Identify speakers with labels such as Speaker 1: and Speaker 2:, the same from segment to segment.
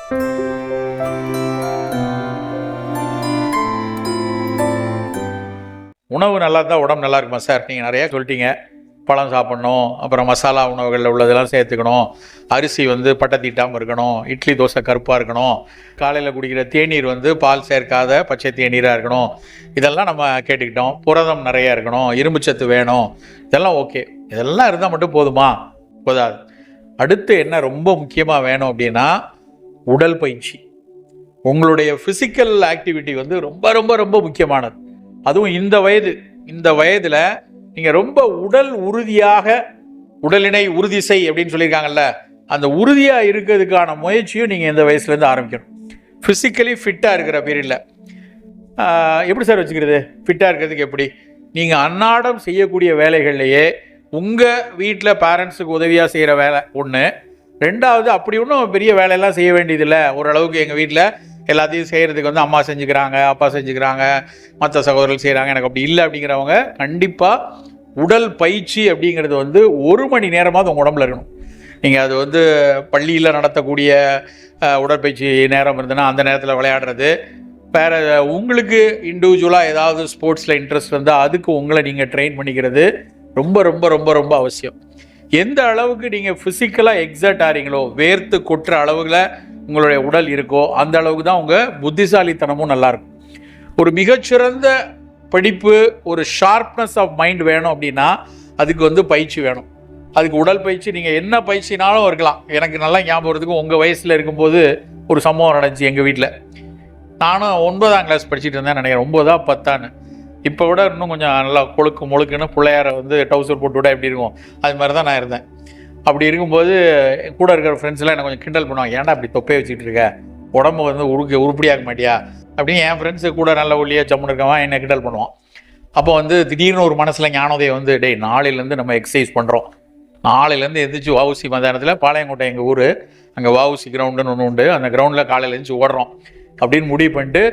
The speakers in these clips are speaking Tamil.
Speaker 1: உணவு நல்லா இருந்தால் உடம்பு நல்லா இருக்குமா சார்? நீங்கள் நிறையா சொல்லிட்டீங்க. பழம் சாப்பிட்ணும், அப்புறம் மசாலா உணவுகளில் உள்ளதெல்லாம் சேர்த்துக்கணும், அரிசி வந்து பட்டை தீட்டாமல் இருக்கணும், இட்லி தோசை கருப்பாக இருக்கணும், காலையில் குடிக்கிற தேநீர் வந்து பால் சேர்க்காத பச்சை தேநீராக இருக்கணும், இதெல்லாம் நம்ம கேட்டுக்கிட்டோம். புரதம் நிறையா இருக்கணும், இரும்புச்சத்து வேணும், இதெல்லாம் ஓகே. இதெல்லாம் இருந்தால் மட்டும் போதுமா? போதாது. அடுத்து என்ன ரொம்ப முக்கியமாக வேணும் அப்படின்னா உடல் பயிற்சி. உங்களுடைய ஃபிசிக்கல் ஆக்டிவிட்டி வந்து ரொம்ப ரொம்ப ரொம்ப முக்கியமானது. அதுவும் இந்த வயதில் நீங்கள் ரொம்ப உடல் உறுதியாக, உடலினை உறுதி செய் அப்படின்னு சொல்லியிருக்காங்கல்ல, அந்த உறுதியாக இருக்கிறதுக்கான முயற்சியும் நீங்கள் இந்த வயசுலேருந்து ஆரம்பிக்கணும். ஃபிசிக்கலி ஃபிட்டாக இருக்கிற பீரியடில் எப்படி சார் வச்சுக்கிறது? ஃபிட்டாக இருக்கிறதுக்கு எப்படி? நீங்கள் அன்றாடம் செய்யக்கூடிய வேலைகள்லையே உங்கள் வீட்டில் பேரண்ட்ஸுக்கு உதவியாக செய்கிற வேலை ஒன்று. ரெண்டாவது, அப்படி ஒன்றும் பெரிய வேலையெல்லாம் செய்ய வேண்டியதில்லை. ஓரளவுக்கு எங்கள் வீட்டில் எல்லாத்தையும் செய்கிறதுக்கு வந்து அம்மா செஞ்சுக்கிறாங்க, அப்பா செஞ்சுக்கிறாங்க, மற்ற சகோதரர்கள் செய்கிறாங்க, எனக்கு அப்படி இல்லை அப்படிங்கிறவங்க கண்டிப்பாக உடல் பயிற்சி அப்படிங்கிறது வந்து 1 மணி நேரமாவது உங்கள் உடம்புல இருக்கணும். நீங்கள் அது வந்து பள்ளியில் நடத்தக்கூடிய உடற்பயிற்சி நேரம் இருந்ததுன்னா அந்த நேரத்தில் விளையாடுறது, வேறு உங்களுக்கு இண்டிவிஜுவலாக ஏதாவது ஸ்போர்ட்ஸில் இன்ட்ரெஸ்ட் இருந்தால் அதுக்கு உங்களை நீங்கள் ட்ரெயின் பண்ணிக்கிறது ரொம்ப ரொம்ப ரொம்ப ரொம்ப அவசியம். எந்த அளவுக்கு நீங்கள் ஃபிசிக்கலாக எக்ஸர்ட் ஆகிறீங்களோ, வேர்த்து கொட்டுற அளவுல உங்களுடைய உடல் இருக்கோ அந்த அளவுக்கு தான் உங்கள் புத்திசாலித்தனமும் நல்லாயிருக்கும். ஒரு மிகச்சிறந்த படிப்பு, ஒரு ஷார்ப்னஸ் ஆஃப் மைண்ட் வேணும் அப்படின்னா அதுக்கு வந்து பயிற்சி வேணும். அதுக்கு உடல் பயிற்சி நீங்கள் என்ன பயிற்சினாலும் இருக்கலாம். எனக்கு நல்லா ஞாபகம் வரதுக்கு உங்கள் வயசில் இருக்கும்போது ஒரு சம்பவம் நடந்துச்சு எங்கள் வீட்டில். நானும் 9ஆம் கிளாஸ் படிச்சுட்டு இருந்தேன் நினைக்கிறேன், 9ஆ 10ஆன்னு. இப்போ விட இன்னும் கொஞ்சம் நல்லா முழுக்குன்னு பிள்ளையார வந்து டவுசர் போட்டு விட எப்படி இருக்கும் அது மாதிரி தான் நான் இருந்தேன். அப்படி இருக்கும்போது கூட இருக்கிற ஃப்ரெண்ட்ஸ்லாம் எனக்கு கொஞ்சம் கிண்டல் பண்ணுவாங்க, ஏன்டா அப்படி தொப்பையை வச்சுட்டு இருக்க, உடம்பு வந்து உருப்படியாக மாட்டியா அப்படின்னு. என் ஃப்ரெண்ட்ஸு கூட நல்ல ஒல்லியாக ஜம்முன்னு இருக்கவன் என்னை கிண்டல் பண்ணுவான். அப்போ வந்து திடீர்னு ஒரு மனசில் ஞானோதயம் வந்து, டேய் நாளையிலேருந்து நம்ம எக்ஸசைஸ் பண்ணுறோம், நாளையிலேருந்து எந்திரிச்சு வஉசி மைதானத்தில், பாளையங்கோட்டை எங்கள் ஊர், அங்கே வஉசி கிரவுண்டுன்னு ஒன்று உண்டு, அந்த கிரவுண்டில் காலையில் எழுந்துச்சு ஓடுறோம் அப்படின்னு முடிவு பண்ணிட்டு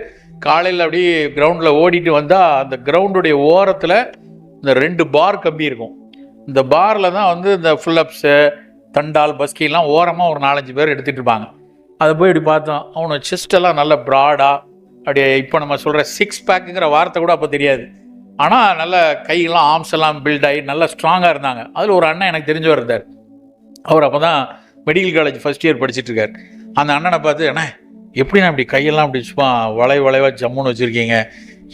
Speaker 1: காலையில் அப்படி கிரவுண்டில் ஓடிட்டு வந்தால் அந்த கிரவுண்டுடைய ஓரத்தில் இந்த 2 பார் கம்பி இருக்கும். இந்த பாரில் தான் வந்து இந்த ஃபுல்லப்ஸு, தண்டால், பஸ்கிலாம் ஓரமாக ஒரு 4-5 பேர் எடுத்துகிட்டு இருப்பாங்க. அதை போய் இப்படி பார்த்தோம், அவனை செஸ்டெல்லாம் நல்ல ப்ராடாக அப்படியே, இப்போ நம்ம சொல்கிற 6 பேக்குங்கிற வார்த்தை கூட அப்போ தெரியாது, ஆனால் நல்ல கையெல்லாம் ஆர்ம்ஸ் எல்லாம் பில்ட் ஆகி நல்லா ஸ்ட்ராங்காக இருந்தாங்க. அதில் ஒரு அண்ணன் எனக்கு தெரிஞ்சவர் இருந்தார். அவர் அப்போ தான் மெடிக்கல் காலேஜ் ஃபஸ்ட் இயர் படிச்சுட்டு இருக்கார். அந்த அண்ணனை பார்த்து, அண்ணே எப்படின்னா இப்படி கையெல்லாம் அப்படி சும்மா வளைவாக ஜம்முன்னு வச்சுருக்கீங்க,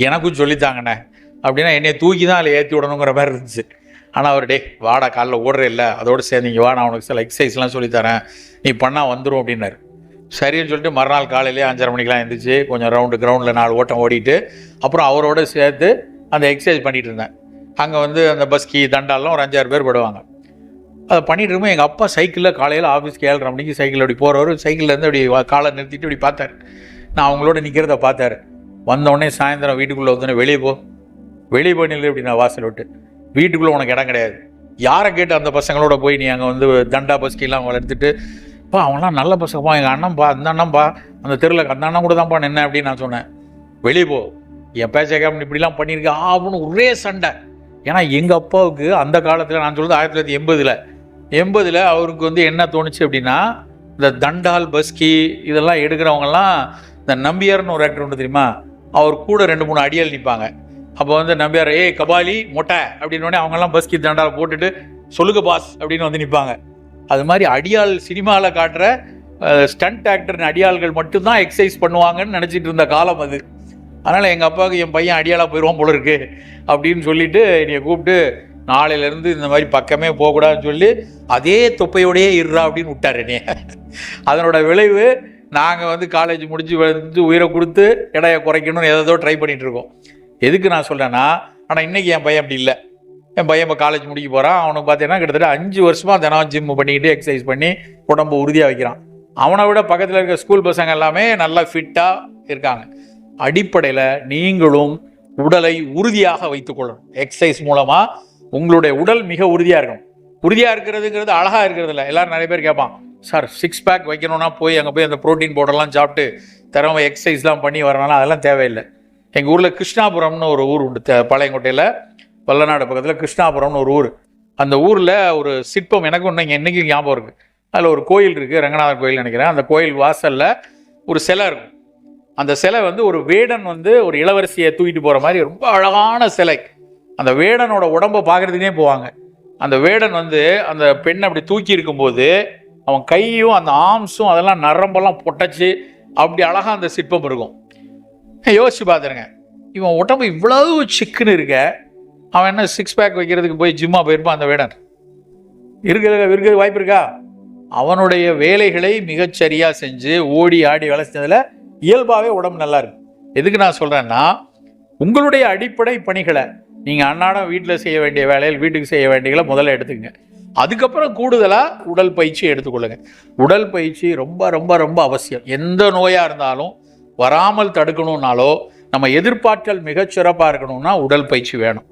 Speaker 1: எனக்கும் சொல்லித்தாங்கண்ணே அப்படின்னா என்னை தூக்கி தான் அதில் ஏற்றி விடணுங்கிற மாதிரி இருந்துச்சு. ஆனால் அவர், டே வாடா காலைல ஓடுறே இல்லை, அதோடு சேர்ந்தீங்க வா, நான் உனக்கு சில எக்ஸசைஸ்லாம் சொல்லித்தரேன், நீ பண்ணால் வந்துடும் அப்படின்னாரு. சரின்னு சொல்லிட்டு மறுநாள் காலையிலே 5:30 மணிக்கெலாம் எழுந்திரிச்சு கொஞ்சம் கிரவுண்டில் 4 ஓட்டம் ஓடிட்டு அப்புறம் அவரோட சேர்த்து அந்த எக்ஸசைஸ் பண்ணிகிட்டு இருந்தேன். அங்கே வந்து அந்த பஸ்கி, தண்டாலாம் ஒரு 5-6 பேர் படுவாங்க. அதை பண்ணிட்டு இருக்கும்போது எங்கள் அப்பா சைக்கிளில் காலையில் ஆஃபீஸ்க்கு 7:30 மணிக்கு சைக்கிள் அப்படி போகிறவர் சைக்கிள்லேருந்து அப்படி காலை நிறுத்திட்டு இப்படி பார்த்தார். நான் அவங்களோட நிற்கிறத பார்த்தாரு. வந்தோடனே சாயந்தரம் வீட்டுக்குள்ளே வந்தோடனே வெளியே போனில் அப்படி நான் வாசல் விட்டு, வீட்டுக்குள்ளே உனக்கு இடம் கிடையாது, யாரை கேட்டு அந்த பசங்களோட போய் நீ அங்கே வந்து தண்டா பஸ்கிலாம் வளர்த்துட்டு, அவன்லாம் நல்ல பசங்கப்பா, எங்கள் அண்ணன்ப்பா, அந்த அண்ணன்ப்பா, அந்த தெருவில் அந்த அண்ணன் கூட தான்ப்பா நின்ன அப்படின்னு நான் சொன்னேன். வெளியே போ, என் பேச்சை கேப்டன் இப்படிலாம் பண்ணியிருக்கேன் அப்படின்னு ஒரே சண்டை. ஏன்னா எங்கள் அப்பாவுக்கு அந்த காலத்தில், நான் சொல்கிறது 1980 அவருக்கு வந்து என்ன தோணுச்சு அப்படின்னா, இந்த தண்டால், பஸ்கி இதெல்லாம் எடுக்கிறவங்கலாம், இந்த நம்பியார்னு ஒரு ஆக்டர் உண்டு தெரியுமா, அவர் கூட 2-3 அடியால் நிற்பாங்க. அப்போ வந்து நம்பியார், ஏய் கபாலி மொட்டை அப்படின்னோடனே அவங்கெல்லாம் பஸ்கி தண்டால் போட்டுட்டு சொல்லுங்க பாஸ் அப்படின்னு வந்து நிற்பாங்க. அது மாதிரி அடியாள் சினிமாவில் காட்டுற ஸ்டண்ட் ஆக்டர் அடியாள்கள் மட்டும்தான் எக்ஸசைஸ் பண்ணுவாங்கன்னு நினச்சிட்டு இருந்த காலம் அது. அதனால் எங்கள் அப்பாவுக்கு என் பையன் அடியாளாக போயிடுவான் போல இருக்கு அப்படின்னு சொல்லிட்டு என்னை கூப்பிட்டு, நாளையிலேருந்து இந்த மாதிரி பக்கமே போகக்கூடாதுன்னு சொல்லி அதே தொப்பையோடையே இருறா அப்படின்னு விட்டார் என்னைய. அதனோட விளைவு நாங்கள் வந்து காலேஜ் முடிச்சு வந்து உயிரை கொடுத்து எடையை குறைக்கணும்னு ஏதோ ட்ரை பண்ணிகிட்டு இருக்கோம். எதுக்கு நான் சொல்கிறேன்னா, ஆனால் இன்றைக்கி என் பையன் அப்படி இல்லை. என் பையன் இப்போ காலேஜ் முடிக்க போகிறான். அவனுக்கு பார்த்தீங்கன்னா கிட்டத்தட்ட 5 வருஷமாக தினம் ஜிம் பண்ணிக்கிட்டு எக்ஸசைஸ் பண்ணி உடம்பு உறுதியாக வைக்கிறான். அவனை விட பக்கத்தில் இருக்க ஸ்கூல் பசங்க எல்லாமே நல்லா ஃபிட்டாக இருக்காங்க. அடிப்படையில் நீங்களும் உடலை உறுதியாக வைத்துக்கொள்ளணும். எக்ஸசைஸ் மூலமாக உங்களுடைய உடல் மிக உறுதியாக இருக்கணும். உறுதியாக இருக்கிறதுங்கிறது அழகாக இருக்கிறது இல்லை. எல்லோரும் நிறைய பேர் கேட்பான், சார் 6 பேக் வைக்கணும்னா போய் அங்கே போய் அந்த ப்ரோட்டீன் பவுடர்லாம் சாப்பிட்டு திறமை எக்ஸசைஸ்லாம் பண்ணி வரனால அதெல்லாம் தேவையில்லை. எங்கள் ஊரில் கிருஷ்ணாபுரம்னு ஒரு ஊர் உண்டு, பாளையங்கோட்டையில் வல்லநாடு பக்கத்தில் கிருஷ்ணாபுரம்னு ஒரு ஊர். அந்த ஊரில் ஒரு சிற்பம் எனக்கு ஒன்று இங்கே என்றைக்கு ஞாபகம் இருக்குது. அதில் ஒரு கோயில் இருக்குது, ரங்கநாதர் கோயில் நினைக்கிறேன். அந்த கோயில் வாசலில் ஒரு சிலை இருக்கும். அந்த சிலை வந்து ஒரு வேடன் வந்து ஒரு இளவரசியை தூக்கிட்டு போகிற மாதிரி ரொம்ப அழகான சிலை. அந்த வேடனோட உடம்பை பார்க்குறதுக்கே போவாங்க. அந்த வேடன் வந்து அந்த பெண்ணை அப்படி தூக்கி இருக்கும்போது அவன் கையும் அந்த ஆம்ஸும் அதெல்லாம் நரம்பெல்லாம் பொட்டச்சு அப்படி அழகாக அந்த சிற்பம் இருக்கும். யோசிச்சு பார்த்துருங்க, இவன் உடம்பு இவ்வளவு சிக்குன்னு இருக்க, அவன் என்ன 6 பேக் வைக்கிறதுக்கு போய் ஜிம்மா போயிருப்பான் அந்த வேடன்? இருக்கிறது வாய்ப்பு இருக்கா? அவனுடைய வேலைகளை மிகச்சரியாக செஞ்சு ஓடி ஆடி வேலை செஞ்சதில் இயல்பாகவே உடம்பு நல்லா இருக்கு. எதுக்கு நான் சொல்கிறேன்னா, உங்களுடைய அடிப்படை பணிகளை நீங்கள் அன்றாடம் வீட்டில் செய்ய வேண்டிய வேலைகள், வீட்டுக்கு செய்ய வேண்டியகளை முதல்ல எடுத்துக்கங்க. அதுக்கப்புறம் கூடுதலாக உடல் பயிற்சி எடுத்துக்கொள்ளுங்க. உடல் பயிற்சி ரொம்ப ரொம்ப ரொம்ப அவசியம். எந்த நோயாக இருந்தாலும் வராமல் தடுக்கணும்னாலோ, நம்ம எதிர்பார்த்தல் மிகச்சிறப்பாக இருக்கணும்னா உடல் பயிற்சி வேணும்.